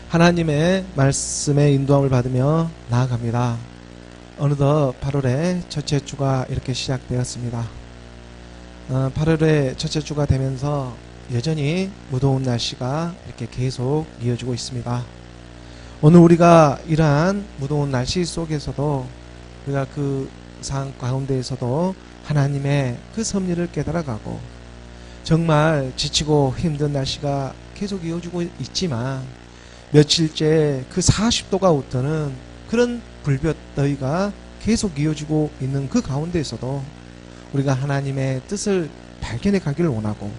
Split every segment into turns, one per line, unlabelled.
하나님의 말씀의 인도함을 받으며 나아갑니다. 어느덧 8월의 첫째 주가 이렇게 시작되었습니다. 8월의 첫째 주가 되면서 여전히 무더운 날씨가 이렇게 계속 이어지고 있습니다. 오늘 우리가 이러한 무더운 날씨 속에서도 우리가 그 상황 가운데에서도 하나님의 그 섭리를 깨달아가고, 정말 지치고 힘든 날씨가 계속 이어지고 있지만 며칠째 그 40도가 웃도는 그런 불볕더위가 계속 이어지고 있는 그 가운데에서도 우리가 하나님의 뜻을 발견해 가기를 원하고,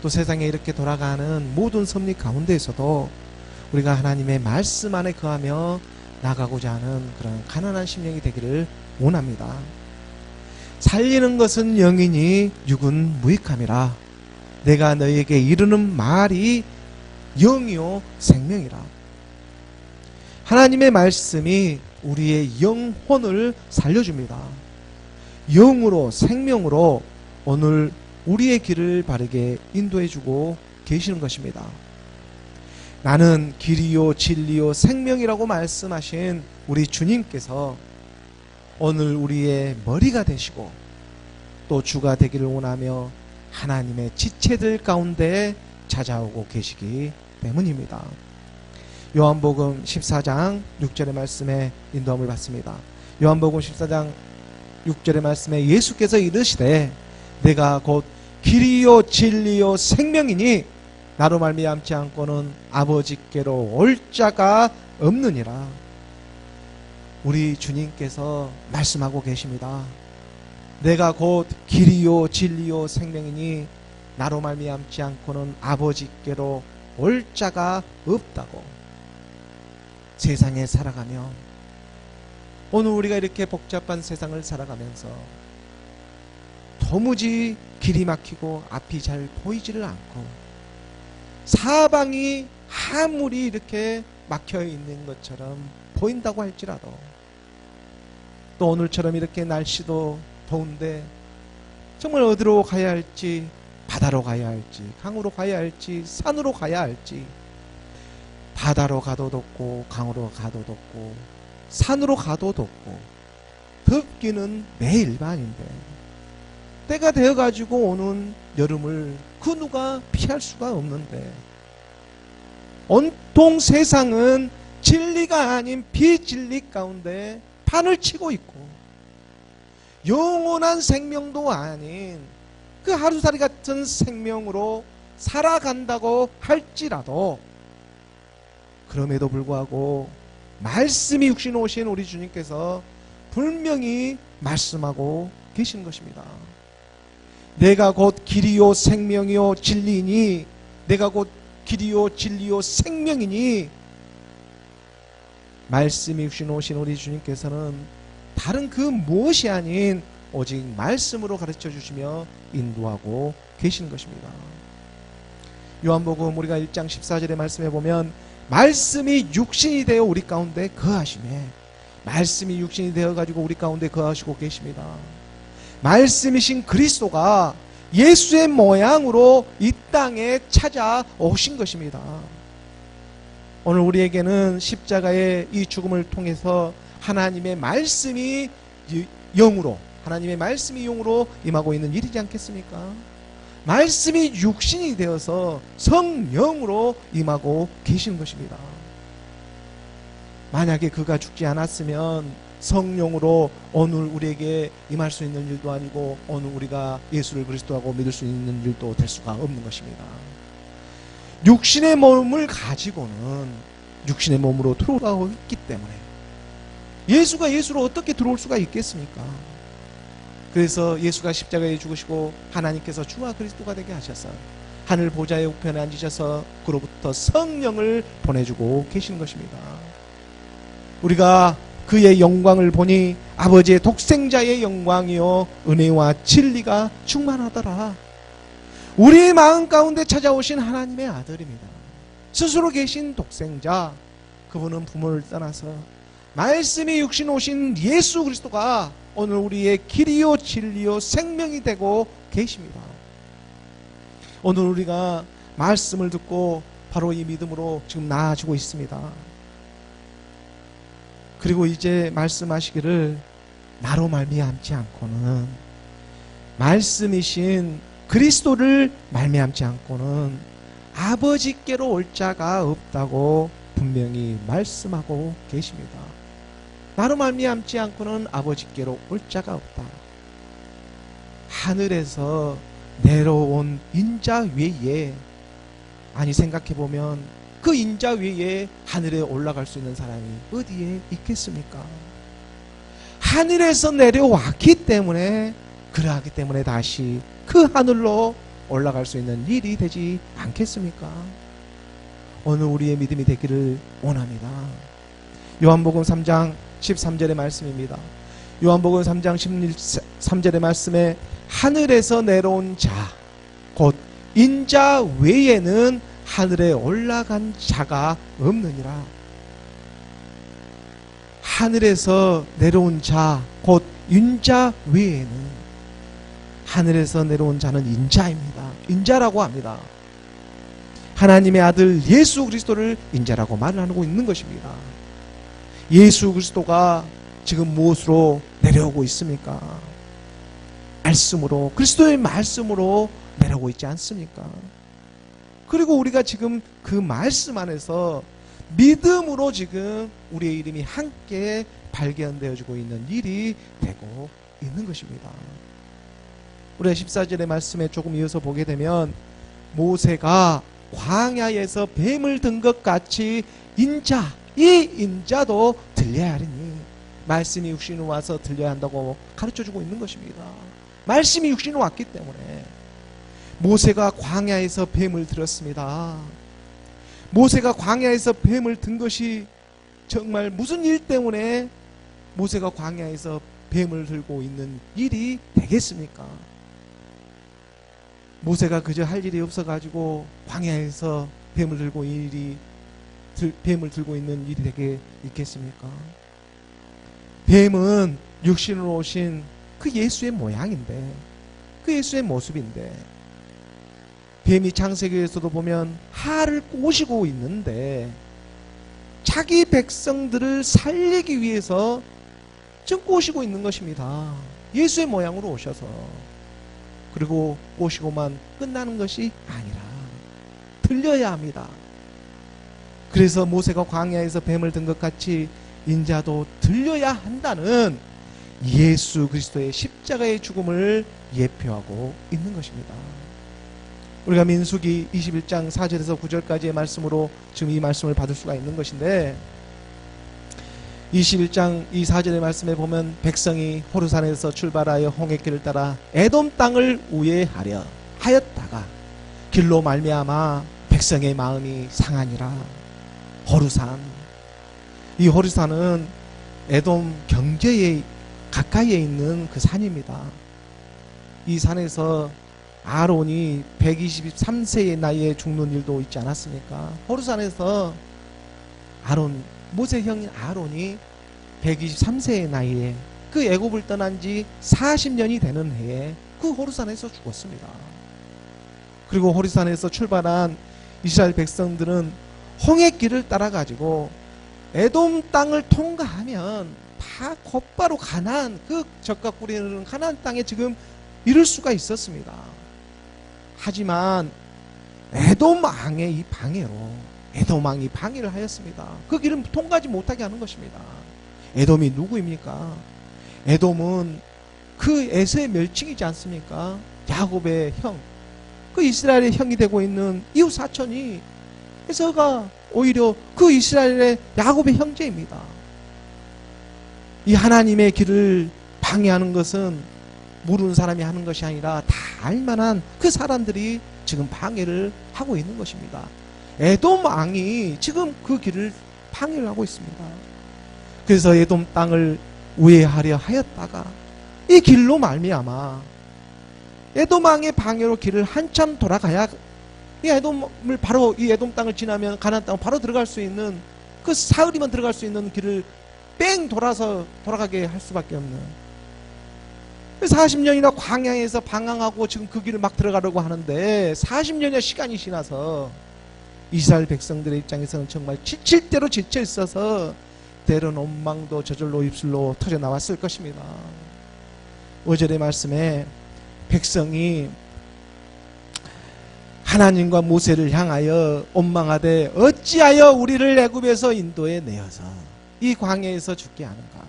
또 세상에 이렇게 돌아가는 모든 섭리 가운데에서도 우리가 하나님의 말씀 안에 거하며 나가고자 하는 그런 가난한 심령이 되기를 원합니다. 살리는 것은 영이니 육은 무익함이라. 내가 너희에게 이르는 말이 영이요 생명이라. 하나님의 말씀이 우리의 영혼을 살려줍니다. 영으로, 생명으로 오늘 우리의 길을 바르게 인도해주고 계시는 것입니다. 나는 길이요 진리요 생명이라고 말씀하신 우리 주님께서 오늘 우리의 머리가 되시고 또 주가 되기를 원하며 하나님의 지체들 가운데 찾아오고 계시기 때문입니다. 요한복음 14장 6절의 말씀에 인도함을 받습니다. 요한복음 14장 6절의 말씀에 예수께서 이르시되 내가 곧 길이요 진리요 생명이니 나로 말미암지 않고는 아버지께로 올 자가 없느니라. 우리 주님께서 말씀하고 계십니다. 내가 곧 길이요 진리요 생명이니 나로 말미암지 않고는 아버지께로 올 자가 없다고. 세상에 살아가며 오늘 우리가 이렇게 복잡한 세상을 살아가면서 도무지 길이 막히고 앞이 잘 보이지를 않고 사방이 아무리 이렇게 막혀 있는 것처럼 보인다고 할지라도, 또 오늘처럼 이렇게 날씨도 더운데 정말 어디로 가야 할지, 바다로 가야 할지, 강으로 가야 할지, 산으로 가야 할지, 바다로 가도 덥고 강으로 가도 덥고 산으로 가도 덥고 덥기는 매일반인데 때가 되어가지고 오는 여름을 그 누가 피할 수가 없는데 온통 세상은 진리가 아닌 비진리 가운데 판을 치고 있고 영원한 생명도 아닌 그 하루살이 같은 생명으로 살아간다고 할지라도, 그럼에도 불구하고 말씀이 육신 오신 우리 주님께서 분명히 말씀하고 계신 것입니다. 내가 곧 길이요 생명이요 진리이니, 내가 곧 길이요 진리요 생명이니, 말씀이 육신 오신 우리 주님께서는 다른 그 무엇이 아닌 오직 말씀으로 가르쳐 주시며 인도하고 계시는 것입니다. 요한복음 우리가 1장 14절의 말씀에 보면 말씀이 육신이 되어 우리 가운데 거하시매, 말씀이 육신이 되어 가지고 우리 가운데 거하시고 계십니다. 말씀이신 그리스도가 예수의 모양으로 이 땅에 찾아오신 것입니다. 오늘 우리에게는 십자가의 이 죽음을 통해서 하나님의 말씀이 영으로, 하나님의 말씀이 영으로 임하고 있는 일이지 않겠습니까? 말씀이 육신이 되어서 성령으로 임하고 계시는 것입니다. 만약에 그가 죽지 않았으면 성령으로 오늘 우리에게 임할 수 있는 일도 아니고 오늘 우리가 예수를 그리스도하고 믿을 수 있는 일도 될 수가 없는 것입니다. 육신의 몸을 가지고는 육신의 몸으로 들어오고 있기 때문에 예수가 예수로 어떻게 들어올 수가 있겠습니까? 그래서 예수가 십자가에 죽으시고 하나님께서 주와 그리스도가 되게 하셔서 하늘 보좌의 우편에 앉으셔서 그로부터 성령을 보내주고 계시는 것입니다. 우리가 그의 영광을 보니 아버지의 독생자의 영광이요 은혜와 진리가 충만하더라. 우리의 마음 가운데 찾아오신 하나님의 아들입니다. 스스로 계신 독생자, 그분은 부모를 떠나서 말씀이 육신 오신 예수 그리스도가 오늘 우리의 길이요 진리요 생명이 되고 계십니다. 오늘 우리가 말씀을 듣고 바로 이 믿음으로 지금 나아지고 있습니다. 그리고 이제 말씀하시기를 나로 말미암지 않고는, 말씀이신 그리스도를 말미암지 않고는 아버지께로 올 자가 없다고 분명히 말씀하고 계십니다. 나로 말미암지 않고는 아버지께로 올 자가 없다. 하늘에서 내려온 인자 외에, 아니 생각해보면 그 인자 외에 하늘에 올라갈 수 있는 사람이 어디에 있겠습니까? 하늘에서 내려왔기 때문에, 그러하기 때문에 다시 그 하늘로 올라갈 수 있는 일이 되지 않겠습니까? 오늘 우리의 믿음이 되기를 원합니다. 요한복음 3장 13절의 말씀입니다. 요한복음 3장 13절의 말씀에 하늘에서 내려온 자, 곧 인자 외에는 하늘에 올라간 자가 없느니라. 하늘에서 내려온 자, 곧 인자 외에는, 하늘에서 내려온 자는 인자입니다. 인자라고 합니다. 하나님의 아들 예수 그리스도를 인자라고 말을 하고 있는 것입니다. 예수 그리스도가 지금 무엇으로 내려오고 있습니까? 말씀으로, 그리스도의 말씀으로 내려오고 있지 않습니까? 그리고 우리가 지금 그 말씀 안에서 믿음으로 지금 우리의 이름이 함께 발견되어지고 있는 일이 되고 있는 것입니다. 우리가 14절의 말씀에 조금 이어서 보게 되면, 모세가 광야에서 뱀을 든 것 같이 인자, 이 인자도 들려야 하리니, 말씀이 육신으로 와서 들려야 한다고 가르쳐주고 있는 것입니다. 말씀이 육신으로 왔기 때문에 모세가 광야에서 뱀을 들었습니다. 모세가 광야에서 뱀을 든 것이 정말 무슨 일 때문에 모세가 광야에서 뱀을 들고 있는 일이 되겠습니까? 모세가 그저 할 일이 없어가지고 광야에서 뱀을 들고 있는 일이 되게 있겠습니까? 뱀은 육신으로 오신 그 예수의 모양인데, 그 예수의 모습인데, 뱀이 창세기에서도 보면 알을 꼬시고 있는데 자기 백성들을 살리기 위해서 지금 꼬시고 있는 것입니다. 예수의 모양으로 오셔서. 그리고 꼬시고만 끝나는 것이 아니라 들려야 합니다. 그래서 모세가 광야에서 뱀을 든 것 같이 인자도 들려야 한다는 예수 그리스도의 십자가의 죽음을 예표하고 있는 것입니다. 우리가 민수기 21장 4절에서 9절까지의 말씀으로 지금 이 말씀을 받을 수가 있는 것인데, 21장 이 4절의 말씀에 보면, 백성이 호르산에서 출발하여 홍해길을 따라 에돔 땅을 우회하려 하였다가 길로 말미암아 백성의 마음이 상하니라. 호르산, 이 호르산은 에돔 경계에 가까이에 있는 그 산입니다. 이 산에서 아론이 123세의 나이에 죽는 일도 있지 않았습니까? 호르산에서 모세 형인 아론이 123세의 나이에 그 애굽을 떠난 지 40년이 되는 해에 그 호르산에서 죽었습니다. 그리고 호르산에서 출발한 이스라엘 백성들은 홍해길을 따라가지고 에돔 땅을 통과하면 다 곧바로 가나안, 그 적과 꿀이 흐르는 가나안 땅에 지금 이룰 수가 있었습니다. 하지만 에돔 왕의 이 방해로 에돔 왕이 방해를 하였습니다. 그 길은 통과하지 못하게 하는 것입니다. 에돔이 누구입니까? 에돔은 그 에서의 멸칭이지 않습니까? 야곱의 형, 그 이스라엘의 형이 되고 있는 이웃 사촌이 에서가 오히려 그 이스라엘의 야곱의 형제입니다. 이 하나님의 길을 방해하는 것은 모르는 사람이 하는 것이 아니라 다 알만한 그 사람들이 지금 방해를 하고 있는 것입니다. 에돔 왕이 지금 그 길을 방해를 하고 있습니다. 그래서 에돔 땅을 우회하려 하였다가 이 길로 말미암아 에돔 왕의 방해로 길을 한참 돌아가야 이 에돔을 바로, 이 에돔 땅을 지나면 가나안 땅을 바로 들어갈 수 있는, 그 사흘이면 들어갈 수 있는 길을 뺑 돌아가게 할 수밖에 없는, 40년이나 광야에서 방황하고 지금 그 길을 막 들어가려고 하는데 40년의 시간이 지나서 이스라엘 백성들의 입장에서는 정말 지칠 대로 지쳐 있어서 때론 원망도 저절로 입술로 터져 나왔을 것입니다. 5절의 말씀에 백성이 하나님과 모세를 향하여 원망하되 어찌하여 우리를 애굽에서 인도해 내어서 이 광야에서 죽게 하는가.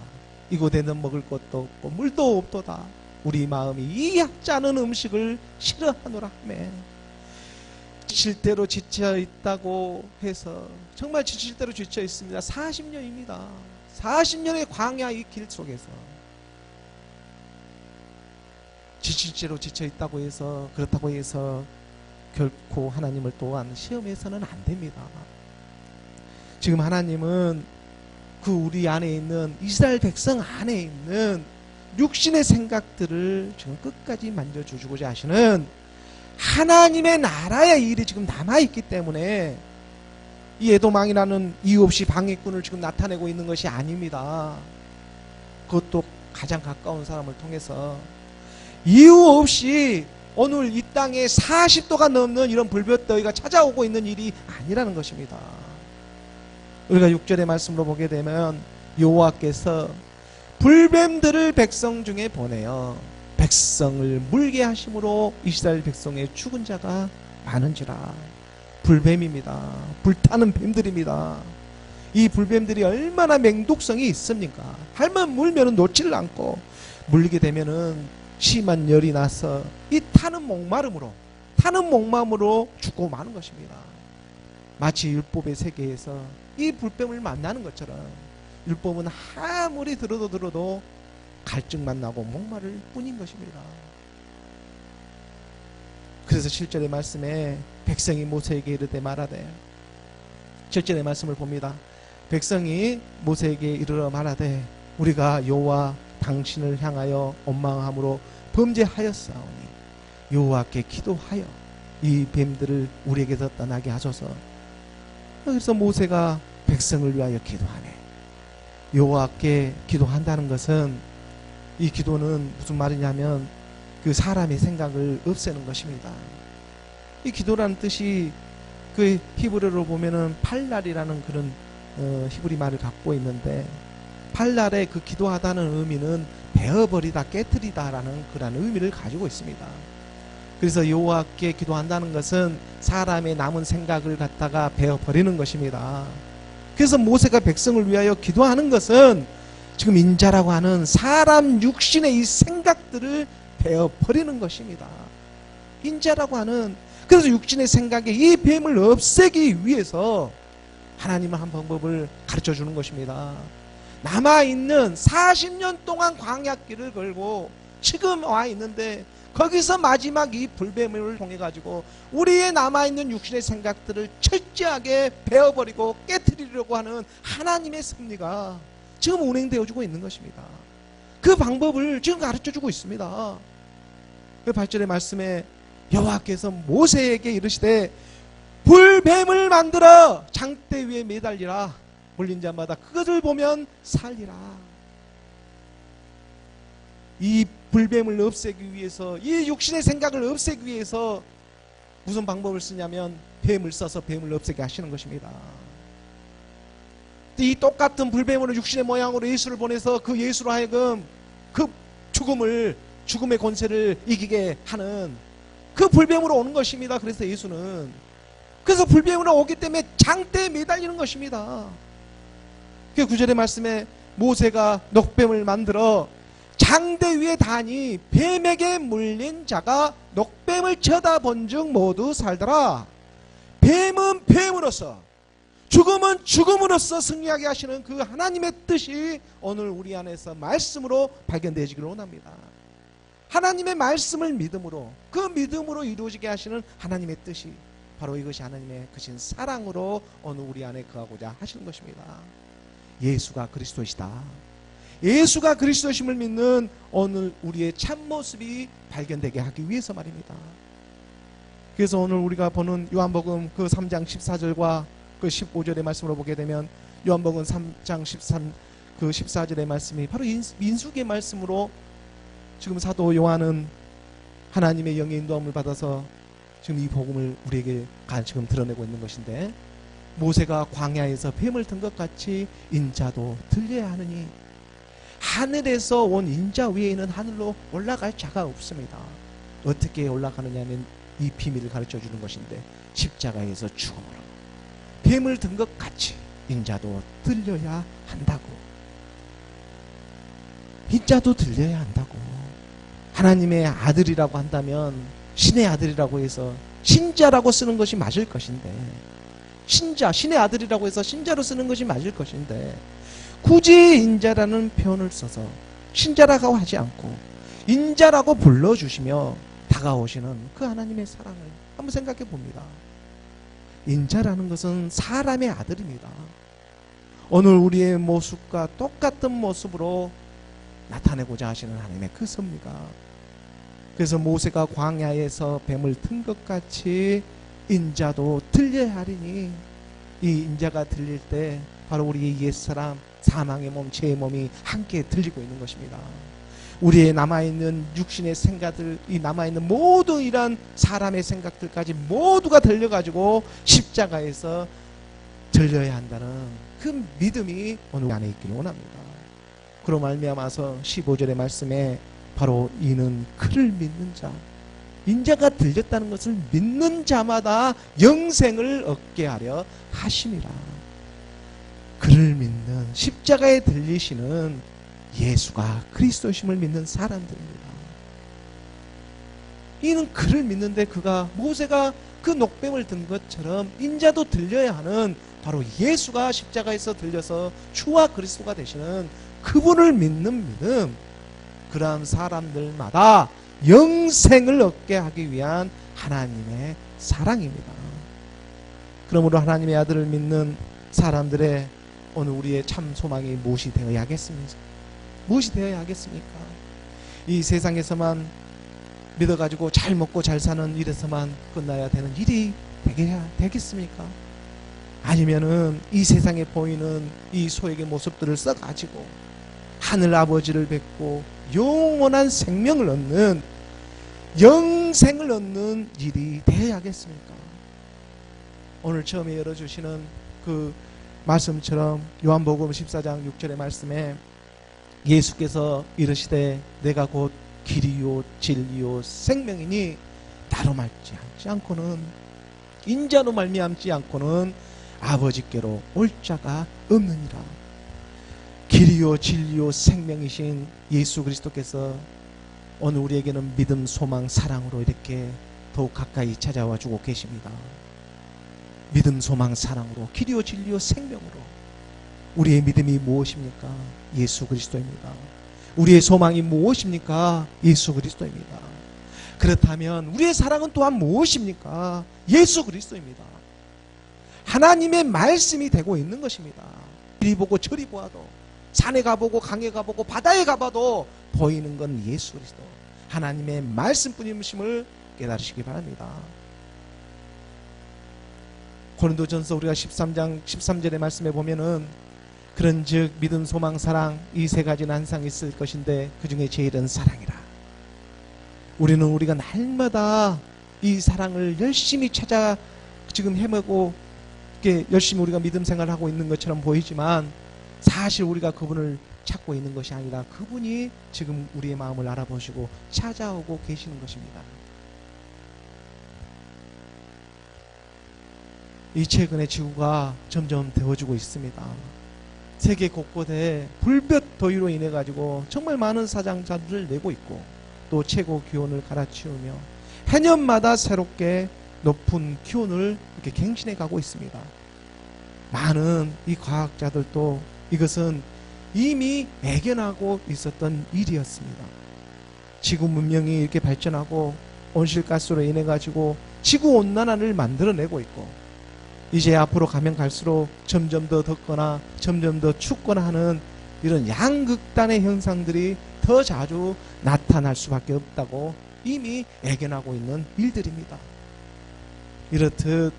이곳에는 먹을 것도 없고 물도 없도다. 우리 마음이 이 약지 않은 음식을 싫어하노라 하매. 지칠 대로 지쳐 있다고 해서 정말 지칠 대로 지쳐 있습니다. 40년입니다. 40년의 광야 이 길 속에서 지칠 대로 지쳐 있다고 해서 그렇다고 해서 결코 하나님을 또한 시험해서는 안 됩니다. 지금 하나님은 그 우리 안에 있는 이스라엘 백성 안에 있는 육신의 생각들을 지금 끝까지 만져주고자 하시는 하나님의 나라의 일이 지금 남아있기 때문에 이 에돔왕이라는 이유 없이 방해꾼을 지금 나타내고 있는 것이 아닙니다. 그것도 가장 가까운 사람을 통해서 이유 없이 오늘 이 땅에 40도가 넘는 이런 불볕더위가 찾아오고 있는 일이 아니라는 것입니다. 우리가 6절의 말씀으로 보게 되면 여호와께서 불뱀들을 백성 중에 보내어 백성을 물게 하심으로 이스라엘 백성의 죽은 자가 많은지라. 불뱀입니다. 불타는 뱀들입니다. 이 불뱀들이 얼마나 맹독성이 있습니까? 한번 물면은 놓지를 않고 물리게 되면은 심한 열이 나서 이 타는 목마름으로 죽고 마는 것입니다. 마치 율법의 세계에서 이 불뱀을 만나는 것처럼 율법은 아무리 들어도 갈증만 나고 목마를 뿐인 것입니다. 그래서 7절의 말씀에 백성이 모세에게 이르되 말하되 7절의 말씀을 봅니다. 백성이 모세에게 이르러 말하되 우리가 여호와 당신을 향하여 원망함으로 범죄하였사오니 여호와께 기도하여 이 뱀들을 우리에게서 떠나게 하소서. 그래서 모세가 백성을 위하여 기도하네. 여호와께 기도한다는 것은 이 기도는 무슨 말이냐면 그 사람의 생각을 없애는 것입니다. 이 기도라는 뜻이 그 히브리어로 보면은 팔랄이라는 그런 히브리 말을 갖고 있는데 팔랄의 그 기도하다는 의미는 베어버리다, 깨뜨리다라는 그런 의미를 가지고 있습니다. 그래서 여호와께 기도한다는 것은 사람의 남은 생각을 갖다가 베어버리는 것입니다. 그래서 모세가 백성을 위하여 기도하는 것은 지금 인자라고 하는 사람 육신의 이 생각들을 베어버리는 것입니다. 인자라고 하는, 그래서 육신의 생각에 이 뱀을 없애기 위해서 하나님은 한 방법을 가르쳐 주는 것입니다. 남아있는 40년 동안 광야길을 걸고 지금 와 있는데 거기서 마지막 이 불뱀을 통해 가지고 우리의 남아있는 육신의 생각들을 철저하게 베어버리고 깨트리려고 하는 하나님의 섭리가 지금 운행되어지고 있는 것입니다. 그 방법을 지금 가르쳐주고 있습니다. 그 8절의 말씀에 여호와께서 모세에게 이르시되 불뱀을 만들어 장대 위에 매달리라. 물린 자마다 그것을 보면 살리라. 이 불뱀을 없애기 위해서, 이 육신의 생각을 없애기 위해서 무슨 방법을 쓰냐면 뱀을 써서 뱀을 없애게 하시는 것입니다. 이 똑같은 불뱀으로 육신의 모양으로 예수를 보내서 그 예수로 하여금 그 죽음의 권세를 이기게 하는 그 불뱀으로 오는 것입니다. 그래서 예수는 그래서 불뱀으로 오기 때문에 장대에 매달리는 것입니다. 그 9절의 말씀에 모세가 녹뱀을 만들어 장대 위에 다니 뱀에게 물린 자가 녹뱀을 쳐다본 즉 모두 살더라. 뱀은 뱀으로서, 죽음은 죽음으로써 승리하게 하시는 그 하나님의 뜻이 오늘 우리 안에서 말씀으로 발견되어지기를 원합니다. 하나님의 말씀을 믿음으로, 그 믿음으로 이루어지게 하시는 하나님의 뜻이 바로 이것이 하나님의 크신 사랑으로 오늘 우리 안에 거하고자 하시는 것입니다. 예수가 그리스도시다. 예수가 그리스도심을 믿는 오늘 우리의 참모습이 발견되게 하기 위해서 말입니다. 그래서 오늘 우리가 보는 요한복음 그 3장 14절과 그 15절의 말씀으로 보게 되면 요한복음 3장 14절의 말씀이 바로 민수기의 말씀으로 지금 사도 요한은 하나님의 영의 인도함을 받아서 지금 이 복음을 우리에게 지금 드러내고 있는 것인데, 모세가 광야에서 뱀을 든 것 같이 인자도 들려야 하느니 하늘에서 온 인자 외에는 하늘로 올라갈 자가 없습니다. 어떻게 올라가느냐는 이 비밀을 가르쳐 주는 것인데, 십자가에서 죽음으로 뱀을 든 것 같이 인자도 들려야 한다고. 인자도 들려야 한다고. 하나님의 아들이라고 한다면 신의 아들이라고 해서 신자라고 쓰는 것이 맞을 것인데, 신자, 신의 아들이라고 해서 신자로 쓰는 것이 맞을 것인데, 굳이 인자라는 표현을 써서 신자라고 하지 않고 인자라고 불러주시며 다가오시는 그 하나님의 사랑을 한번 생각해 봅니다. 인자라는 것은 사람의 아들입니다. 오늘 우리의 모습과 똑같은 모습으로 나타내고자 하시는 하나님의 그 섭리가, 그래서 모세가 광야에서 뱀을 튼 것 같이 인자도 들려야 하리니, 이 인자가 들릴 때 바로 우리의 옛사람, 사망의 몸, 죄의 몸이 함께 들리고 있는 것입니다. 우리의 남아있는 육신의 생각들, 이 남아있는 모든 이러한 사람의 생각들까지 모두가 들려가지고 십자가에서 들려야 한다는 그 믿음이 오늘 안에 있기를 원합니다. 그로 말미암아서 15절의 말씀에 바로 이는 그를 믿는 자, 인자가 들렸다는 것을 믿는 자마다 영생을 얻게 하려 하심이라. 그를 믿는, 십자가에 들리시는 예수가 그리스도심을 믿는 사람들입니다. 이는 그를 믿는데, 그가 모세가 그 녹뱀을 든 것처럼 인자도 들려야 하는 바로 예수가 십자가에서 들려서 주와 그리스도가 되시는 그분을 믿는 믿음, 그러한 사람들마다 영생을 얻게 하기 위한 하나님의 사랑입니다. 그러므로 하나님의 아들을 믿는 사람들의 오늘 우리의 참 소망이 무엇이 되어야 하겠습니까? 무엇이 되어야 하겠습니까? 이 세상에서만 믿어가지고 잘 먹고 잘 사는 일에서만 끝나야 되는 일이 되겠습니까? 아니면은 이 세상에 보이는 이 소액의 모습들을 써가지고 하늘 아버지를 뵙고 영원한 생명을 얻는, 영생을 얻는 일이 되어야겠습니까? 오늘 처음에 열어주시는 그 말씀처럼 요한복음 14장 6절의 말씀에 예수께서 이르시되 내가 곧 길이요 진리요 생명이니 나로 말지 않고는, 인자로 말미암지 않고는 아버지께로 올 자가 없느니라. 길이요 진리요 생명이신 예수 그리스도께서 오늘 우리에게는 믿음, 소망, 사랑으로 이렇게 더욱 가까이 찾아와 주고 계십니다. 믿음, 소망, 사랑으로, 길이요 진리요 생명으로. 우리의 믿음이 무엇입니까? 예수 그리스도입니다. 우리의 소망이 무엇입니까? 예수 그리스도입니다. 그렇다면 우리의 사랑은 또한 무엇입니까? 예수 그리스도입니다. 하나님의 말씀이 되고 있는 것입니다. 이리 보고 저리 보아도, 산에 가보고 강에 가보고 바다에 가봐도 보이는 건 예수 그리스도, 하나님의 말씀뿐임을 깨달으시기 바랍니다. 고린도전서 우리가 13장 13절의 말씀에 보면은 그런즉 믿음, 소망, 사랑, 이 세 가지는 항상 있을 것인데 그 중에 제일은 사랑이라. 우리가 날마다 이 사랑을 열심히 찾아 지금 헤매고 이렇게 열심히 우리가 믿음 생활을 하고 있는 것처럼 보이지만, 사실 우리가 그분을 찾고 있는 것이 아니라 그분이 지금 우리의 마음을 알아보시고 찾아오고 계시는 것입니다. 이 최근에 지구가 점점 데워지고 있습니다. 세계 곳곳에 불볕 더위로 인해 가지고 정말 많은 사상자들을 내고 있고, 또 최고 기온을 갈아치우며 해년마다 새롭게 높은 기온을 이렇게 갱신해 가고 있습니다. 많은 이 과학자들도 이것은 이미 예견하고 있었던 일이었습니다. 지구 문명이 이렇게 발전하고 온실가스로 인해 가지고 지구 온난화를 만들어내고 있고, 이제 앞으로 가면 갈수록 점점 더 덥거나 점점 더 춥거나 하는 이런 양극단의 현상들이 더 자주 나타날 수밖에 없다고 이미 예견하고 있는 일들입니다. 이렇듯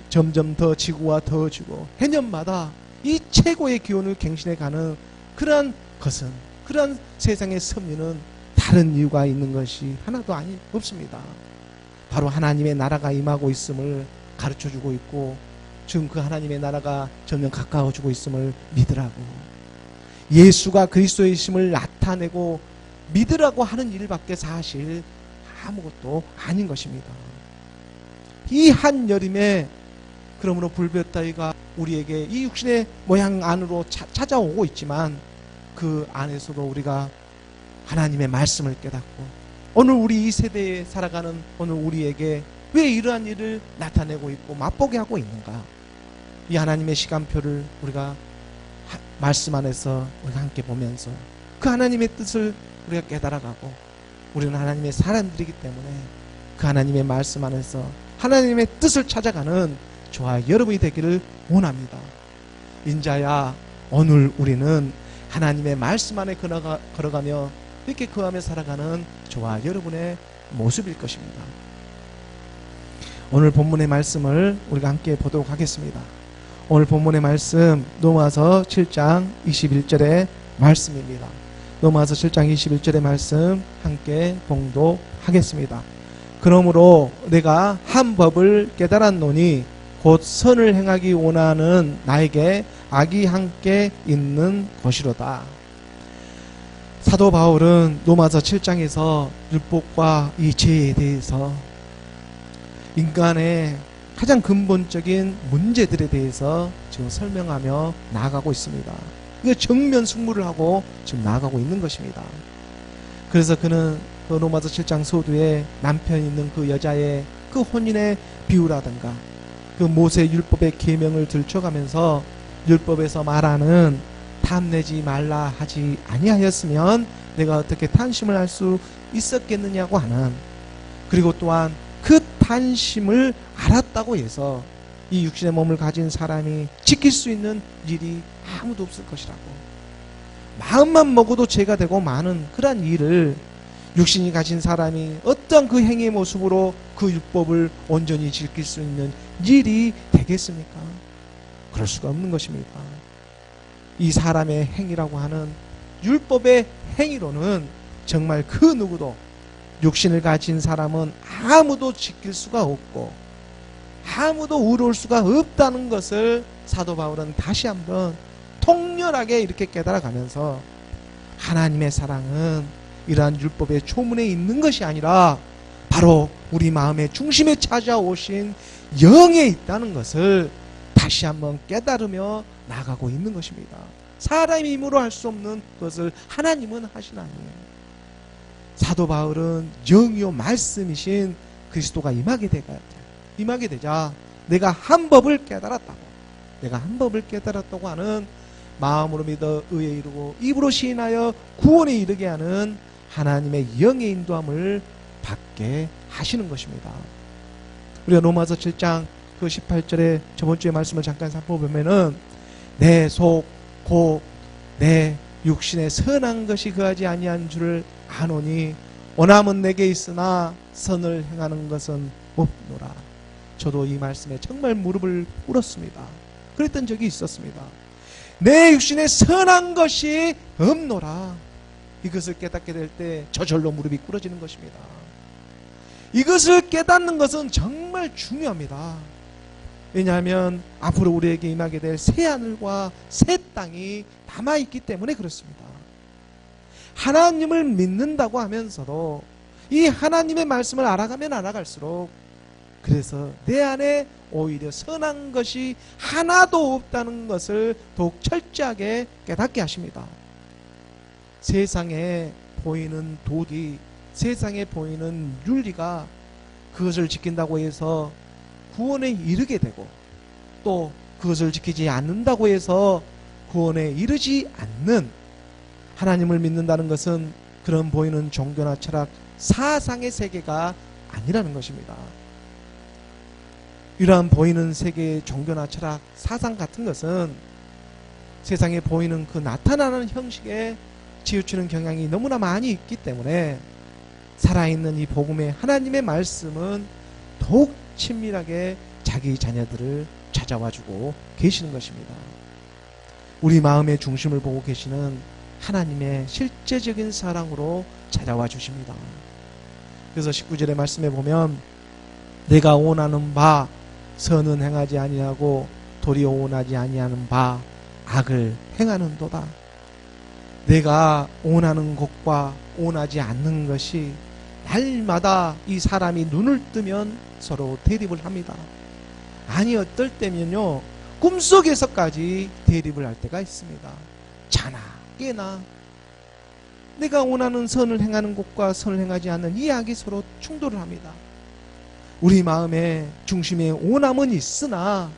점점 더 지구가 더워지고 해년마다 이 최고의 기온을 갱신해가는 그러한 것은, 그러한 세상의 섭리는 다른 이유가 있는 것이 하나도 없습니다. 바로 하나님의 나라가 임하고 있음을 가르쳐주고 있고, 지금 그 하나님의 나라가 점점 가까워지고 있음을 믿으라고, 예수가 그리스도이심을 나타내고 믿으라고 하는 일밖에 사실 아무것도 아닌 것입니다. 이 한여름에 그러므로 불볕더위가 우리에게 이 육신의 모양 안으로 찾아오고 있지만, 그 안에서도 우리가 하나님의 말씀을 깨닫고, 오늘 우리 이 세대에 살아가는 오늘 우리에게 왜 이러한 일을 나타내고 있고 맛보게 하고 있는가, 이 하나님의 시간표를 우리가 말씀 안에서 우리가 함께 보면서 그 하나님의 뜻을 우리가 깨달아가고, 우리는 하나님의 사람들이기 때문에 그 하나님의 말씀 안에서 하나님의 뜻을 찾아가는 저와 여러분이 되기를 원합니다. 인자야, 오늘 우리는 하나님의 말씀 안에 걸어가며 이렇게 그하며 살아가는 저와 여러분의 모습일 것입니다. 오늘 본문의 말씀을 우리가 함께 보도록 하겠습니다. 오늘 본문의 말씀 로마서 7장 21절의 말씀입니다. 로마서 7장 21절의 말씀 함께 봉독하겠습니다. 그러므로 내가 한 법을 깨달았노니 곧 선을 행하기 원하는 나에게 악이 함께 있는 것이로다. 사도 바울은 로마서 7장에서 율법과 이 죄에 대해서, 인간의 가장 근본적인 문제들에 대해서 지금 설명하며 나아가고 있습니다. 이거 정면 승부를 하고 지금 나아가고 있는 것입니다. 그래서 그는 그 로마서 7장 서두에 남편이 있는 그 여자의 그 혼인의 비유라든가 그 모세 율법의 계명을 들춰가면서 율법에서 말하는 탐내지 말라 하지 아니하였으면 내가 어떻게 탄심을 할 수 있었겠느냐고 하는, 그리고 또한 그 탄심을 알았다고 해서 이 육신의 몸을 가진 사람이 지킬 수 있는 일이 아무도 없을 것이라고, 마음만 먹어도 죄가 되고 많은 그러한 일을 육신이 가진 사람이 어떤 그 행위의 모습으로 그 율법을 온전히 지킬 수 있는 일이 되겠습니까? 그럴 수가 없는 것입니다. 이 사람의 행위라고 하는 율법의 행위로는 정말 그 누구도, 육신을 가진 사람은 아무도 지킬 수가 없고 아무도 의로울 수가 없다는 것을 사도 바울은 다시 한번 통렬하게 이렇게 깨달아가면서, 하나님의 사랑은 이러한 율법의 초문에 있는 것이 아니라 바로 우리 마음의 중심에 찾아오신 영에 있다는 것을 다시 한번 깨달으며 나가고 있는 것입니다. 사람의 힘으로 할 수 없는 것을 하나님은 하시나니, 사도 바울은 영이요 말씀이신 그리스도가 임하게 되자 내가 한 법을 깨달았다고, 내가 한 법을 깨달았다고 하는, 마음으로 믿어 의에 이르고 입으로 시인하여 구원에 이르게 하는 하나님의 영의 인도함을 받게 하시는 것입니다. 우리가 로마서 7장 그 18절에 저번 주에 말씀을 잠깐 살펴보면은, 내 속 곧 내 육신에 선한 것이 거하지 아니한 줄을 아노니 원함은 내게 있으나 선을 행하는 것은 없노라. 저도 이 말씀에 정말 무릎을 꿇었습니다. 그랬던 적이 있었습니다. 내 육신에 선한 것이 없노라. 이것을 깨닫게 될 때 저절로 무릎이 꿇어지는 것입니다. 이것을 깨닫는 것은 정말 중요합니다. 왜냐하면 앞으로 우리에게 임하게 될 새 하늘과 새 땅이 남아있기 때문에 그렇습니다. 하나님을 믿는다고 하면서도 이 하나님의 말씀을 알아가면 알아갈수록, 그래서 내 안에 오히려 선한 것이 하나도 없다는 것을 더욱 철저하게 깨닫게 하십니다. 세상에 보이는 도리, 세상에 보이는 윤리가 그것을 지킨다고 해서 구원에 이르게 되고, 또 그것을 지키지 않는다고 해서 구원에 이르지 않는, 하나님을 믿는다는 것은 그런 보이는 종교나 철학, 사상의 세계가 아니라는 것입니다. 이러한 보이는 세계의 종교나 철학, 사상 같은 것은 세상에 보이는 그 나타나는 형식에 치우치는 경향이 너무나 많이 있기 때문에, 살아있는 이 복음의 하나님의 말씀은 더욱 친밀하게 자기 자녀들을 찾아와주고 계시는 것입니다. 우리 마음의 중심을 보고 계시는 하나님의 실제적인 사랑으로 찾아와 주십니다. 그래서 19절의 말씀에 보면, 내가 원하는 바 선은 행하지 아니하고 도리어 원하지 아니하는 바 악을 행하는도다. 내가 원하는 것과 원하지 않는 것이 날마다 이 사람이 눈을 뜨면 서로 대립을 합니다. 아니 어떨 때면요 꿈속에서까지 대립을 할 때가 있습니다. 자나 깨나 내가 원하는 선을 행하는 것과 선을 행하지 않는 이 악이 서로 충돌을 합니다. 우리 마음의 중심에 원함은 있으나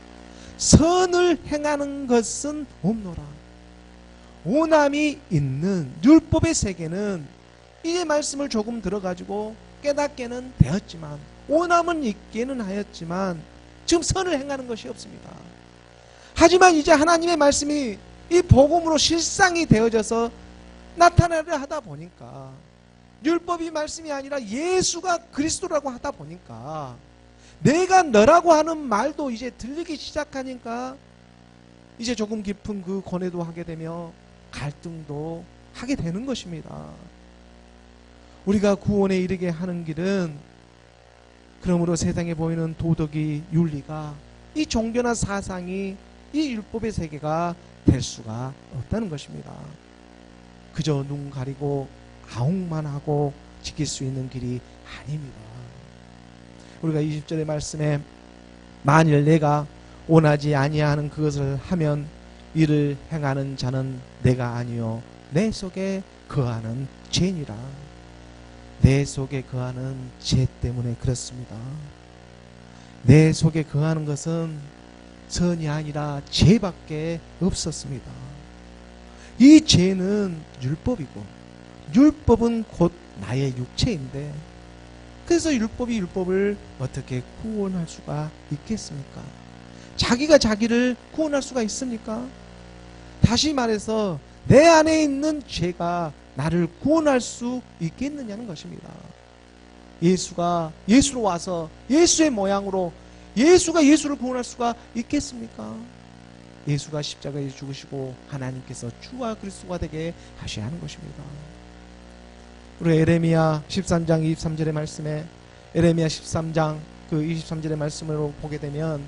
선을 행하는 것은 없노라. 원함이 있는 율법의 세계는 이 말씀을 조금 들어가지고 깨닫게는 되었지만 원함은 있기는 하였지만 지금 선을 행하는 것이 없습니다. 하지만 이제 하나님의 말씀이 이 복음으로 실상이 되어져서 나타나려 하다 보니까 율법이 말씀이 아니라 예수가 그리스도라고 하다 보니까 내가 너라고 하는 말도 이제 들리기 시작하니까 이제 조금 깊은 그 고뇌도 하게 되며 갈등도 하게 되는 것입니다. 우리가 구원에 이르게 하는 길은 그러므로 세상에 보이는 도덕이 윤리가 이 종교나 사상이 이 율법의 세계가 될 수가 없다는 것입니다. 그저 눈 가리고 아웅만 하고 지킬 수 있는 길이 아닙니다. 우리가 20절의 말씀에 만일 내가 원하지 아니하는 그것을 하면 이를 행하는 자는 내가 아니요 내 속에 거하는 죄니라. 내 속에 거하는 죄 때문에 그렇습니다. 내 속에 거하는 것은 선이 아니라 죄밖에 없었습니다. 이 죄는 율법이고 율법은 곧 나의 육체인데 그래서 율법이 율법을 어떻게 구원할 수가 있겠습니까? 자기가 자기를 구원할 수가 있습니까? 다시 말해서 내 안에 있는 죄가 나를 구원할 수 있겠느냐는 것입니다. 예수가 예수로 와서 예수의 모양으로 예수가 예수를 구원할 수가 있겠습니까? 예수가 십자가에 죽으시고 하나님께서 주와 그리스도가 되게 하셔야 하는 것입니다. 우리 에레미야 13장 23절의 말씀에 에레미야 13장 그 23절의 말씀으로 보게 되면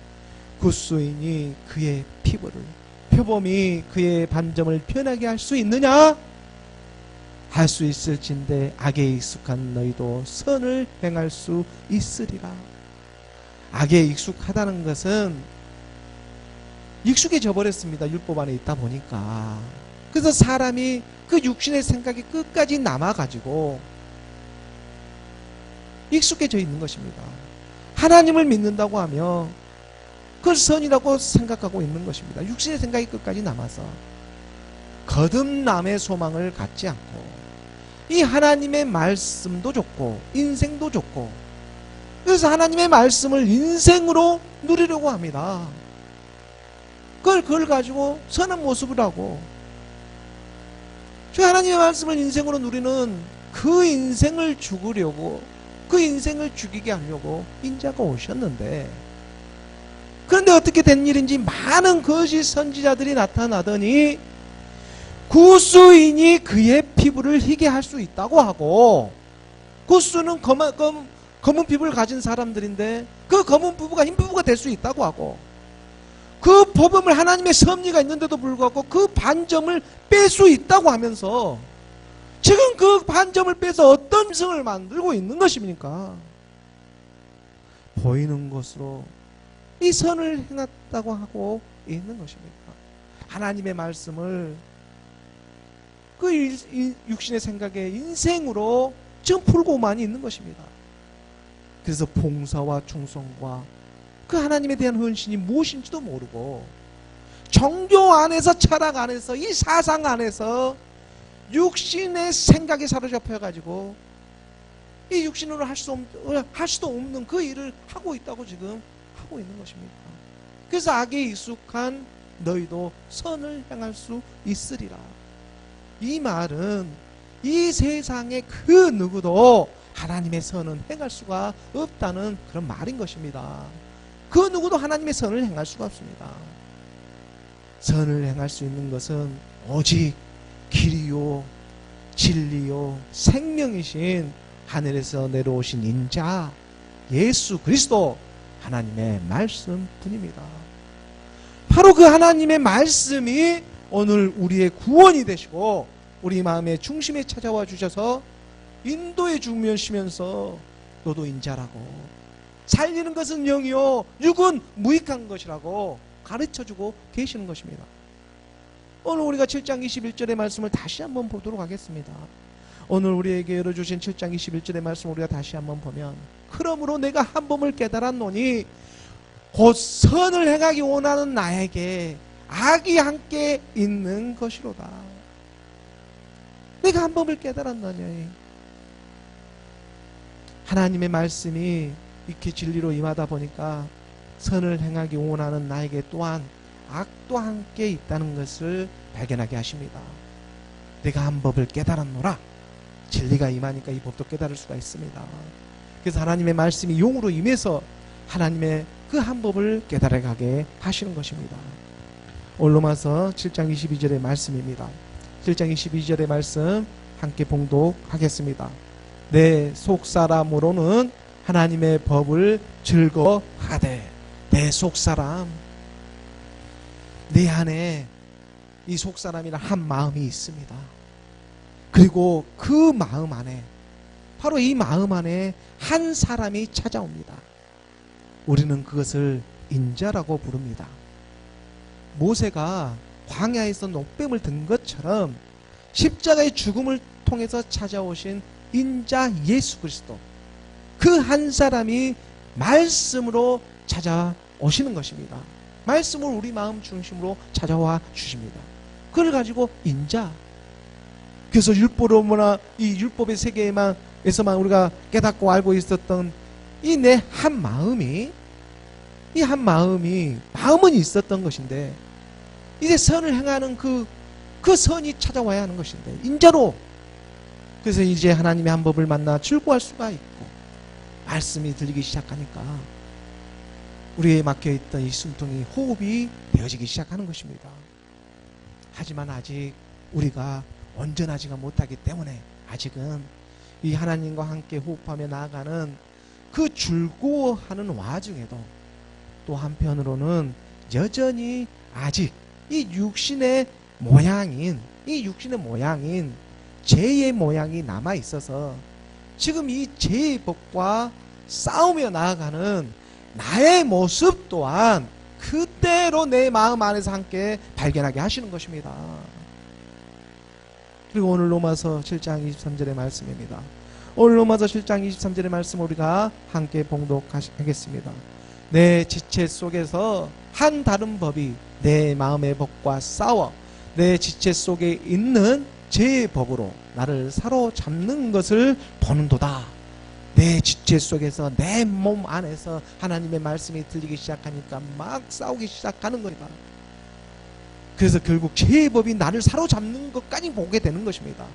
굿수인이 그의 피부를 표범이 그의 반점을 편하게 할 수 있느냐? 할 수 있을진데 악에 익숙한 너희도 선을 행할 수 있으리라. 악에 익숙하다는 것은 익숙해져 버렸습니다. 율법 안에 있다 보니까. 그래서 사람이 그 육신의 생각이 끝까지 남아가지고 익숙해져 있는 것입니다. 하나님을 믿는다고 하며 그걸 선이라고 생각하고 있는 것입니다. 육신의 생각이 끝까지 남아서 거듭남의 소망을 갖지 않고 이 하나님의 말씀도 좋고 인생도 좋고 그래서 하나님의 말씀을 인생으로 누리려고 합니다. 그걸 가지고 선한 모습을 하고 저 하나님의 말씀을 인생으로 누리는 그 인생을 죽으려고 그 인생을 죽이게 하려고 인자가 오셨는데 그런데 어떻게 된 일인지 많은 거짓 선지자들이 나타나더니 굿수인이 그의 피부를 희게 할 수 있다고 하고 굿수는 검은 피부를 가진 사람들인데 그 검은 피부가 흰 피부가 될 수 있다고 하고 그 법음을 하나님의 섭리가 있는데도 불구하고 그 반점을 뺄 수 있다고 하면서 지금 그 반점을 빼서 어떤 성을 만들고 있는 것입니까? 보이는 것으로 이 선을 행했다고 하고 있는 것입니다. 하나님의 말씀을 그 육신의 생각에 인생으로 지금 풀고만 있는 것입니다. 그래서 봉사와 충성과 그 하나님에 대한 헌신이 무엇인지도 모르고 종교 안에서 철학 안에서 이 사상 안에서 육신의 생각에 사로잡혀가지고 이 육신으로 할 수도 없는 그 일을 하고 있다고 지금 하고 있는 것입니다. 그래서 악에 익숙한 너희도 선을 행할 수 있으리라. 이 말은 이 세상의 그 누구도 하나님의 선은 행할 수가 없다는 그런 말인 것입니다. 그 누구도 하나님의 선을 행할 수가 없습니다. 선을 행할 수 있는 것은 오직 길이요 진리요 생명이신 하늘에서 내려오신 인자 예수 그리스도 하나님의 말씀뿐입니다. 바로 그 하나님의 말씀이 오늘 우리의 구원이 되시고 우리 마음의 중심에 찾아와 주셔서 인도해 주시면서 너도 인자라고, 살리는 것은 영이요 육은 무익한 것이라고 가르쳐주고 계시는 것입니다. 오늘 우리가 7장 21절의 말씀을 다시 한번 보도록 하겠습니다. 오늘 우리에게 열어주신 7장 21절의 말씀을 우리가 다시 한번 보면, 그러므로 내가 한 법을 깨달았노니 곧 선을 행하기 원하는 나에게 악이 함께 있는 것이로다. 내가 한 법을 깨달았노니, 하나님의 말씀이 이렇게 진리로 임하다 보니까 선을 행하기 원하는 나에게 또한 악도 함께 있다는 것을 발견하게 하십니다. 내가 한 법을 깨달았노라. 진리가 임하니까 이 법도 깨달을 수가 있습니다. 그래서 하나님의 말씀이 용으로 임해서 하나님의 그 한 법을 깨달아가게 하시는 것입니다. 오늘 로마서 7장 22절의 말씀입니다. 7장 22절의 말씀 함께 봉독하겠습니다. 내 속사람으로는 하나님의 법을 즐거워하되. 내 속사람, 내 안에 이 속사람이란 한 마음이 있습니다. 그리고 그 마음 안에, 바로 이 마음 안에 한 사람이 찾아옵니다. 우리는 그것을 인자라고 부릅니다. 모세가 광야에서 녹뱀을 든 것처럼 십자가의 죽음을 통해서 찾아오신 인자 예수 그리스도, 그 한 사람이 말씀으로 찾아오시는 것입니다. 말씀을 우리 마음 중심으로 찾아와 주십니다. 그걸 가지고 인자, 그래서 율법으로나 이 율법의 세계에서만 우리가 깨닫고 알고 있었던 이 내 한 마음이, 이 한 마음은 있었던 것인데 이제 선을 행하는 그 선이 찾아와야 하는 것인데 인자로, 그래서 이제 하나님의 한 법을 만나 즐거워할 수가 있고 말씀이 들리기 시작하니까 우리에 막혀있던 이 숨통이 호흡이 되어지기 시작하는 것입니다. 하지만 아직 우리가 온전하지가 못하기 때문에 아직은 이 하나님과 함께 호흡하며 나아가는 그 즐거워하는 와중에도 또 한편으로는 여전히 아직 이 육신의 모양인 죄의 모양이 남아있어서 지금 이 죄의 법과 싸우며 나아가는 나의 모습 또한 그대로 내 마음 안에서 함께 발견하게 하시는 것입니다. 그리고 오늘 로마서 7장 23절의 말씀입니다. 오늘 로마서 7장 23절의 말씀 우리가 함께 봉독하겠습니다. 내 지체 속에서 한 다른 법이 내 마음의 법과 싸워 내 지체 속에 있는 죄의 법으로 나를 사로잡는 것을 보는도다. 내 지체 속에서 내 몸 안에서 하나님의 말씀이 들리기 시작하니까 막 싸우기 시작하는 거다. 그래서 결국 죄의 법이 나를 사로잡는 것까지 보게 되는 것입니다.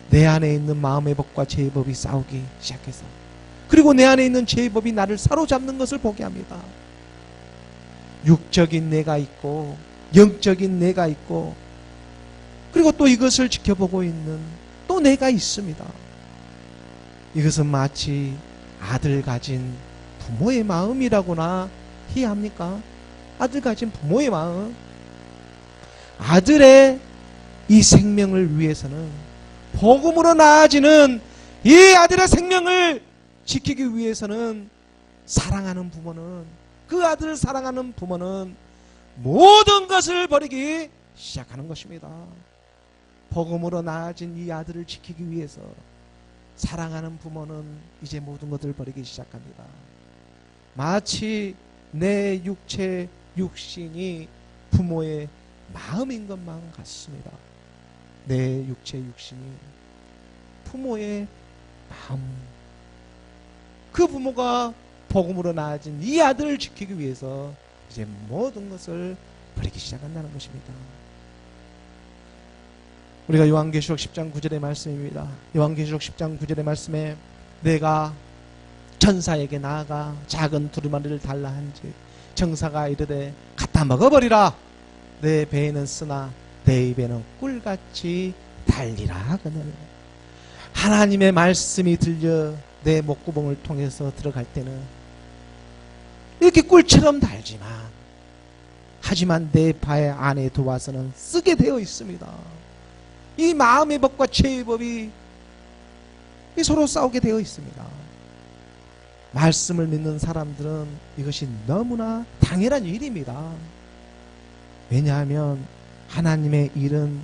내 안에 있는 마음의 법과 죄의 법이 싸우기 시작해서, 그리고 내 안에 있는 죄의 법이 나를 사로잡는 것을 보게 합니다. 육적인 내가 있고 영적인 내가 있고, 그리고 또 이것을 지켜보고 있는 또 내가 있습니다. 이것은 마치 아들 가진 부모의 마음이라고나 이해합니까? 아들 가진 부모의 마음, 아들의 이 생명을 위해서는, 복음으로 나아지는 이 아들의 생명을 지키기 위해서는 사랑하는 부모는, 그 아들을 사랑하는 부모는 모든 것을 버리기 시작하는 것입니다. 복음으로 나아진 이 아들을 지키기 위해서 사랑하는 부모는 이제 모든 것을 버리기 시작합니다. 마치 내 육체, 육신이 부모의 마음인 것만 같습니다. 내 육체, 육신이 부모의 마음, 그 부모가 복음으로 나아진 이 아들을 지키기 위해서 이제 모든 것을 버리기 시작한다는 것입니다. 우리가 요한계시록 10장 9절의 말씀입니다. 요한계시록 10장 9절의 말씀에 내가 천사에게 나아가 작은 두루마리를 달라 한즉 천사가 이르되 갖다 먹어버리라. 내 배에는 쓰나 내 입에는 꿀같이 달리라 하거늘. 하나님의 말씀이 들려 내 목구멍을 통해서 들어갈 때는 이렇게 꿀처럼 달지만, 하지만 내 발 안에 들어와서는 쓰게 되어 있습니다. 이 마음의 법과 죄의 법이 서로 싸우게 되어 있습니다. 말씀을 믿는 사람들은 이것이 너무나 당연한 일입니다. 왜냐하면 하나님의 일은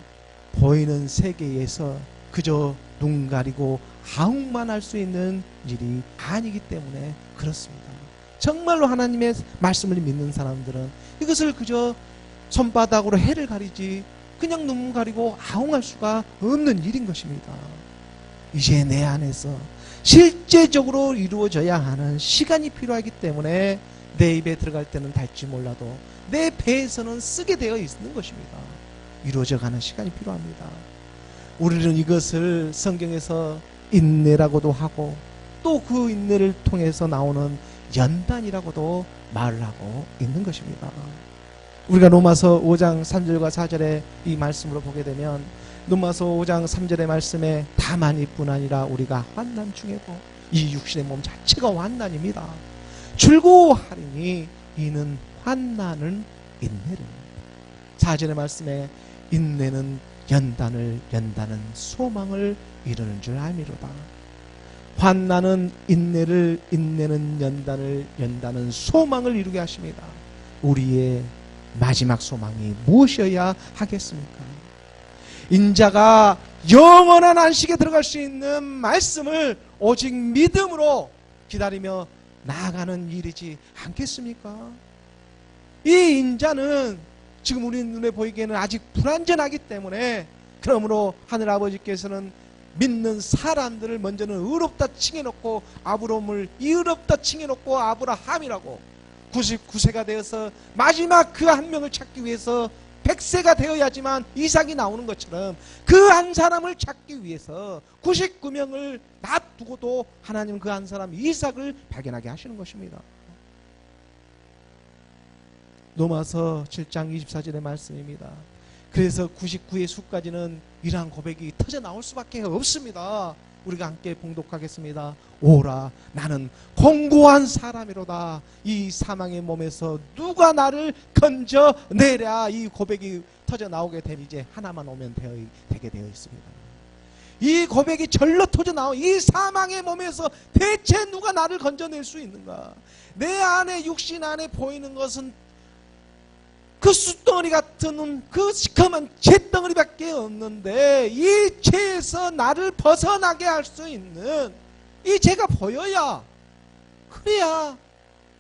보이는 세계에서 그저 눈 가리고 아웅만 할 수 있는 일이 아니기 때문에 그렇습니다. 정말로 하나님의 말씀을 믿는 사람들은 이것을 그저 손바닥으로 해를 가리지 그냥 눈 가리고 아웅할 수가 없는 일인 것입니다. 이제 내 안에서 실제적으로 이루어져야 하는 시간이 필요하기 때문에 내 입에 들어갈 때는 달지 몰라도 내 배에서는 쓰게 되어 있는 것입니다. 이루어져가는 시간이 필요합니다. 우리는 이것을 성경에서 인내라고도 하고 또 그 인내를 통해서 나오는 연단이라고도 말을 하고 있는 것입니다. 우리가 로마서 5장 3절과 4절의 이 말씀으로 보게 되면 로마서 5장 3절의 말씀에 다만 이뿐 아니라 우리가 환난 중에도 이 육신의 몸 자체가 환난입니다. 즐거워하리니 이는 환난은 인내를. 4절의 말씀에 인내는 연단을, 연단은 소망을 이루는 줄 알미로다. 환난은 인내를, 인내는 연단을, 연단은 소망을 이루게 하십니다. 우리의 마지막 소망이 무엇이어야 하겠습니까? 인자가 영원한 안식에 들어갈 수 있는 말씀을 오직 믿음으로 기다리며 나아가는 일이지 않겠습니까? 이 인자는 지금 우리 눈에 보이기에는 아직 불완전하기 때문에, 그러므로 하늘아버지께서는 믿는 사람들을 먼저는 의롭다 칭해놓고 아브라함을 의롭다 칭해놓고 아브라함이라고 99세가 되어서 마지막 그 한 명을 찾기 위해서 100세가 되어야지만 이삭이 나오는 것처럼 그 한 사람을 찾기 위해서 99명을 놔두고도 하나님은 그 한 사람 이삭을 발견하게 하시는 것입니다. 로마서 7장 24절의 말씀입니다. 그래서 99의 수까지는 이러한 고백이 터져 나올 수밖에 없습니다. 우리가 함께 봉독하겠습니다. 오라 나는 공고한 사람이로다. 이 사망의 몸에서 누가 나를 건져내랴. 이 고백이 터져 나오게 되면 이제 하나만 오면 되게 되어 있습니다. 이 고백이 절로 터져 나오. 이 사망의 몸에서 대체 누가 나를 건져낼 수 있는가? 내 안에 육신 안에 보이는 것은 그 숯덩어리 같은 그 시커먼 죄덩어리밖에 없는데, 이 죄에서 나를 벗어나게 할 수 있는 이 죄가 보여야, 그래야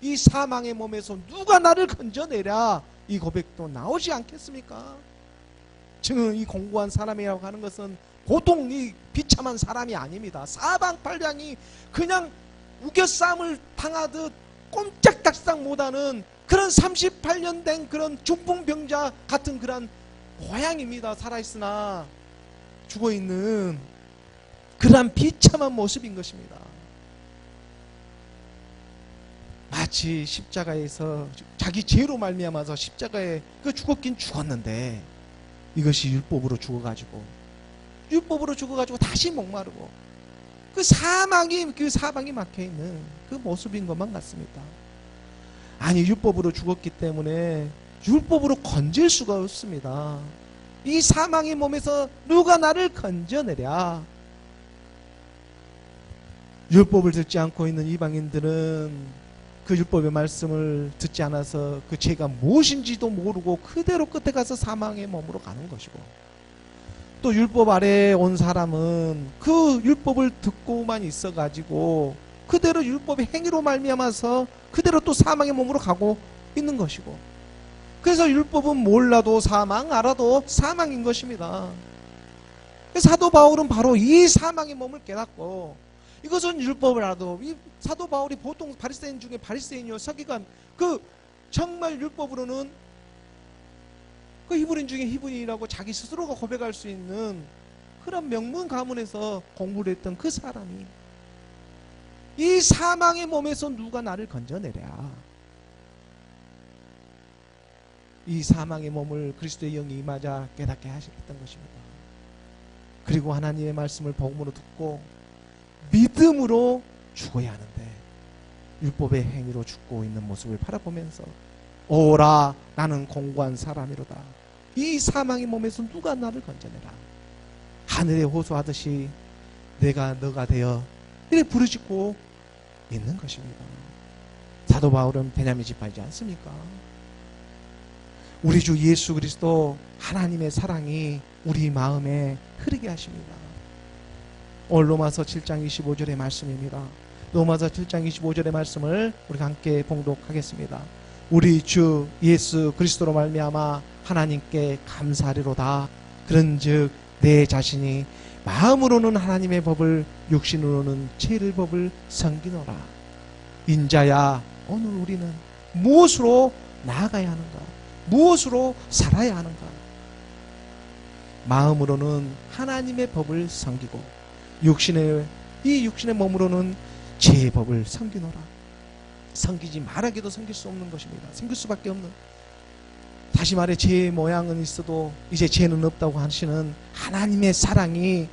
이 사망의 몸에서 누가 나를 건져내랴 이 고백도 나오지 않겠습니까? 지금 이 공고한 사람이라고 하는 것은 보통 이 비참한 사람이 아닙니다. 사방팔방이 그냥 우겨싸움을 당하듯 꼼짝달싹 못하는 그런 38년 된 그런 중풍병자 같은 그런 모양입니다. 살아있으나 죽어있는 그런 비참한 모습인 것입니다. 마치 십자가에서 자기 죄로 말미암아서 십자가에 그 죽었긴 죽었는데 이것이 율법으로 죽어가지고 다시 목마르고 그 사방이 막혀있는 그 모습인 것만 같습니다. 아니, 율법으로 죽었기 때문에 율법으로 건질 수가 없습니다. 이 사망의 몸에서 누가 나를 건져내랴. 율법을 듣지 않고 있는 이방인들은 그 율법의 말씀을 듣지 않아서 그 죄가 무엇인지도 모르고 그대로 끝에 가서 사망의 몸으로 가는 것이고, 또 율법 아래에 온 사람은 그 율법을 듣고만 있어가지고 그대로 율법의 행위로 말미암아서 그대로 또 사망의 몸으로 가고 있는 것이고, 그래서 율법은 몰라도 사망, 알아도 사망인 것입니다. 사도 바울은 바로 이 사망의 몸을 깨닫고, 이것은 율법을 알아도, 이 사도 바울이 보통 바리새인 중에 바리새인이요 서기관, 그 정말 율법으로는 그 히브리인 중에 히브리인이라고 자기 스스로가 고백할 수 있는 그런 명문 가문에서 공부를 했던 그 사람이 이 사망의 몸에서 누가 나를 건져내랴. 이 사망의 몸을 그리스도의 영이 임하자 깨닫게 하셨던 것입니다. 그리고 하나님의 말씀을 복음으로 듣고 믿음으로 죽어야 하는데 율법의 행위로 죽고 있는 모습을 바라보면서 오라 나는 공고한 사람이로다. 이 사망의 몸에서 누가 나를 건져내라. 하늘에 호소하듯이 내가 너가 되어 이렇게 부르짖고 있는 것입니다. 사도 바울은 베냐민 지파이지 않습니까? 우리 주 예수 그리스도 하나님의 사랑이 우리 마음에 흐르게 하십니다. 오늘 로마서 7장 25절의 말씀입니다. 로마서 7장 25절의 말씀을 우리가 함께 봉독하겠습니다. 우리 주 예수 그리스도로 말미암아 하나님께 감사하리로다. 그런즉 내 자신이 마음으로는 하나님의 법을 육신으로는 죄를 법을 섬기노라. 인자야 오늘 우리는 무엇으로 나아가야 하는가? 무엇으로 살아야 하는가? 마음으로는 하나님의 법을 섬기고 이 육신의 몸으로는 죄의 법을 섬기노라. 섬기지 말하기도 섬길 수 없는 것입니다. 섬길 수밖에 없는. 다시 말해 죄의 모양은 있어도 이제 죄는 없다고 하시는 하나님의 사랑이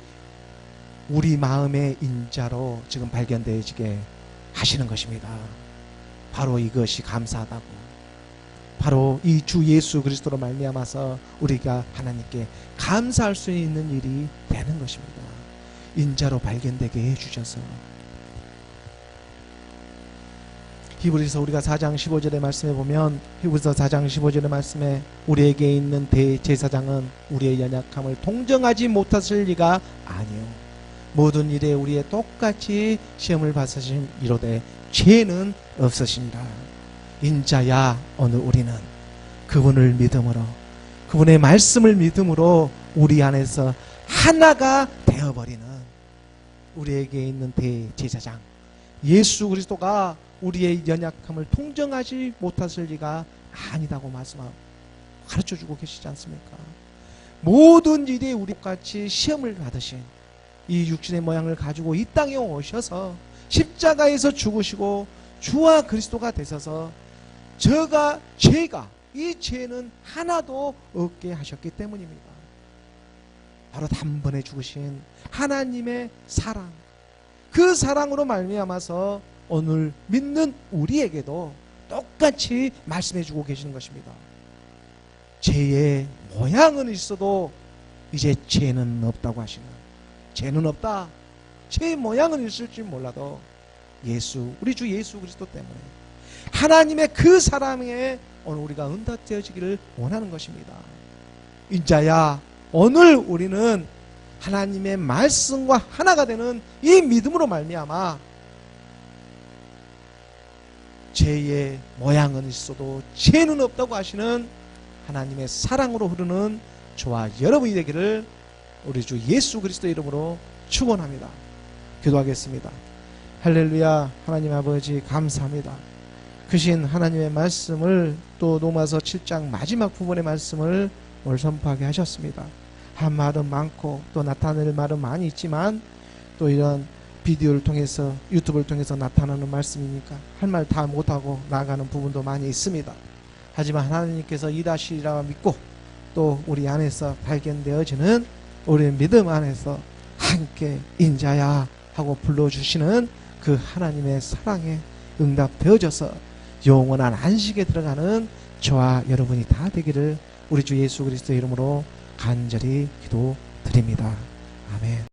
우리 마음의 인자로 지금 발견되어지게 하시는 것입니다. 바로 이것이 감사하다고. 바로 이 주 예수 그리스도로 말미암아서 우리가 하나님께 감사할 수 있는 일이 되는 것입니다. 인자로 발견되게 해주셔서. 히브리서 우리가 4장 15절의 말씀에 보면 히브리서 4장 15절의 말씀에 우리에게 있는 대제사장은 우리의 연약함을 동정하지 못하실 리가 아니요 모든 일에 우리의 똑같이 시험을 받으신 이로되 죄는 없으시니라. 인자야 오늘 우리는 그분을 믿음으로 그분의 말씀을 믿음으로 우리 안에서 하나가 되어버리는 우리에게 있는 대제사장 예수 그리스도가 우리의 연약함을 통정하지 못하실 리가 아니다고 말씀하고 가르쳐주고 계시지 않습니까? 모든 일이 우리같이 시험을 받으신 이 육신의 모양을 가지고 이 땅에 오셔서 십자가에서 죽으시고 주와 그리스도가 되셔서 죄가 이 죄는 하나도 없게 하셨기 때문입니다. 바로 단번에 죽으신 하나님의 사랑, 그 사랑으로 말미암아서 오늘 믿는 우리에게도 똑같이 말씀해주고 계시는 것입니다. 죄의 모양은 있어도 이제 죄는 없다고 하시는, 죄는 없다. 죄의 모양은 있을지 몰라도 우리 주 예수 그리스도 때문에 하나님의 그 사랑에 오늘 우리가 응답되어지기를 원하는 것입니다. 인자야 오늘 우리는 하나님의 말씀과 하나가 되는 이 믿음으로 말미암아 죄의 모양은 있어도 죄는 없다고 하시는 하나님의 사랑으로 흐르는 저와 여러분이 되기를 우리 주 예수 그리스도 이름으로 축원합니다. 기도하겠습니다. 할렐루야. 하나님 아버지 감사합니다. 크신 하나님의 말씀을 또 로마서 7장 마지막 부분의 말씀을 오늘 선포하게 하셨습니다. 한 말은 많고 또 나타낼 말은 많이 있지만 또 이런 비디오를 통해서 유튜브를 통해서 나타나는 말씀이니까 할 말 다 못하고 나아가는 부분도 많이 있습니다. 하지만 하나님께서 일하시리라 믿고 또 우리 안에서 발견되어지는 우리의 믿음 안에서 함께 인자야 하고 불러주시는 그 하나님의 사랑에 응답되어져서 영원한 안식에 들어가는 저와 여러분이 다 되기를 우리 주 예수 그리스도의 이름으로 간절히 기도드립니다. 아멘.